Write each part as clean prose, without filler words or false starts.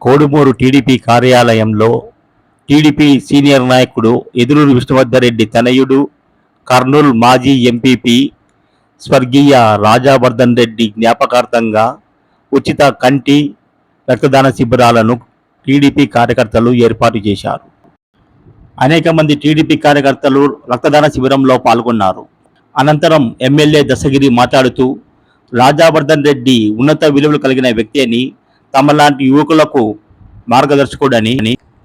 Kodumur TDP కార్యాలయంలో TDP senior నాయకుడు ఎదురూరి విష్ణువర్ధన్ తనయుడు, కర్నూలు మాజీ ఎంపీపీ స్వర్గీయ రాజావర్ధన్ రెడ్డి జ్ఞాపకార్థంగా ఉచిత కంటి రక్తదాన శిబిరాలను టీడీపీ కార్యకర్తలు ఏర్పాటు చేశారు. అనేక మంది టీడీపీ కార్యకర్తలు రక్తదాన శిబిరంలో పాల్గొన్నారు. అనంతరం ఎమ్మెల్యే దశగిరి మాట్లాడుతూ, రాజావర్ధన్ రెడ్డి ఉన్నత విలువలు కలిగిన వ్యక్తి అని, తమలాంటి యువకులకు మార్గదర్శకుడని,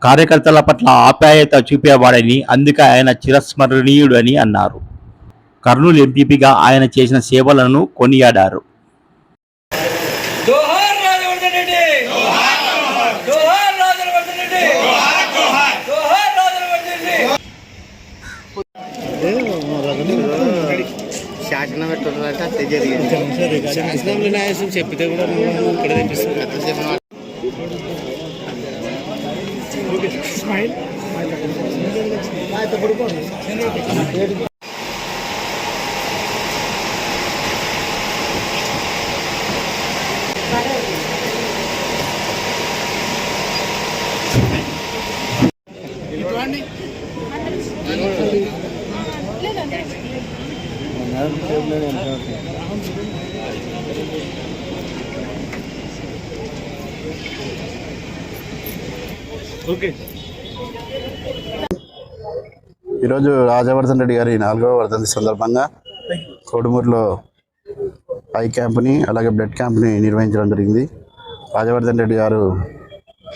కార్యకర్తల పట్ల ఆప్యాయత చూపేవాడని, అందుకే ఆయన చిరస్మరణీయుడని అన్నారు. కర్నూలు ఎంపీపీగా ఆయన చేసిన సేవలను కొనియాడారు. శాసనం పెట్టాలంటే జరిగింది. శాసనంలో న్యాయం చెప్పితే కూడా ఇక్కడ తెప్పిస్తాం. ఈరోజు రాజావర్ధన్ రెడ్డి గారి 4వ వర్ధంతి సందర్భంగా కోడుమూరులో ఐ క్యాంప్ని అలాగే బ్లడ్ క్యాంప్ని నిర్వహించడం జరిగింది. రాజావర్ధన్ రెడ్డి గారు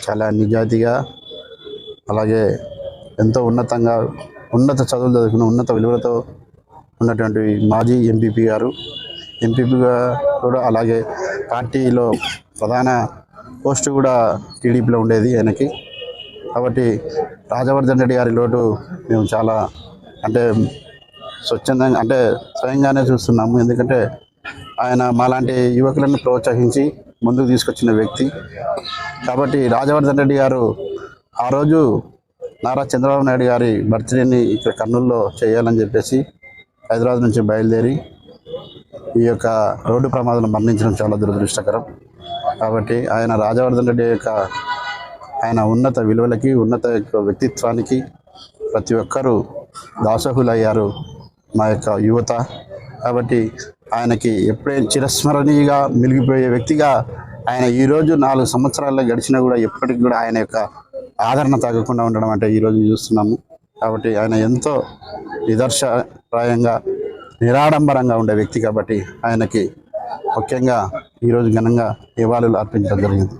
చాలా నిజాయితీగా అలాగే ఎంతో ఉన్నత చదువులు చదువుకున్న ఉన్నత విలువలతో ఉన్నటువంటి మాజీ ఎంపీపీ గారు, ఎంపీపీగా కూడా అలాగే పార్టీలో ప్రధాన పోస్టు కూడా టీడీపీలో ఉండేది ఆయనకి. కాబట్టి రాజావర్ధన్ రెడ్డి గారి లోటు మేము చాలా స్వచ్ఛందంగా స్వయంగానే చూస్తున్నాము. ఎందుకంటే ఆయన మాలాంటి యువకులను ప్రోత్సహించి ముందుకు తీసుకొచ్చిన వ్యక్తి. కాబట్టి రాజావర్ధన్ రెడ్డి గారు ఆ రోజు నారా చంద్రబాబు నాయుడు గారి బర్త్డేని ఇక్కడ కర్నూలులో చేయాలని చెప్పేసి హైదరాబాద్ నుంచి బయలుదేరి ఈ యొక్క రోడ్డు ప్రమాదంలో మరణించడం చాలా దురదృష్టకరం. కాబట్టి ఆయన రాజావర్ధన్ రెడ్డి యొక్క ఆయన ఉన్నత విలువలకి, ఉన్నత వ్యక్తిత్వానికి ప్రతి ఒక్కరూ దాసోహులయ్యారు మా యొక్క యువత. కాబట్టి ఆయనకి ఎప్పుడైనా చిరస్మరణీయంగా మిగిలిపోయే వ్యక్తిగా ఆయన ఈరోజు 4 సంవత్సరాల్లో గడిచినా కూడా ఎప్పటికి కూడా ఆయన యొక్క ఆదరణ తగ్గకుండా ఉండడం అంటే ఈరోజు చూస్తున్నాము. కాబట్టి ఆయన ఎంతో నిదర్శనప్రాయంగా నిరాడంబరంగా ఉండే వ్యక్తి. కాబట్టి ఆయనకి ముఖ్యంగా ఈరోజు ఘనంగా నివాళులు అర్పించడం జరిగింది.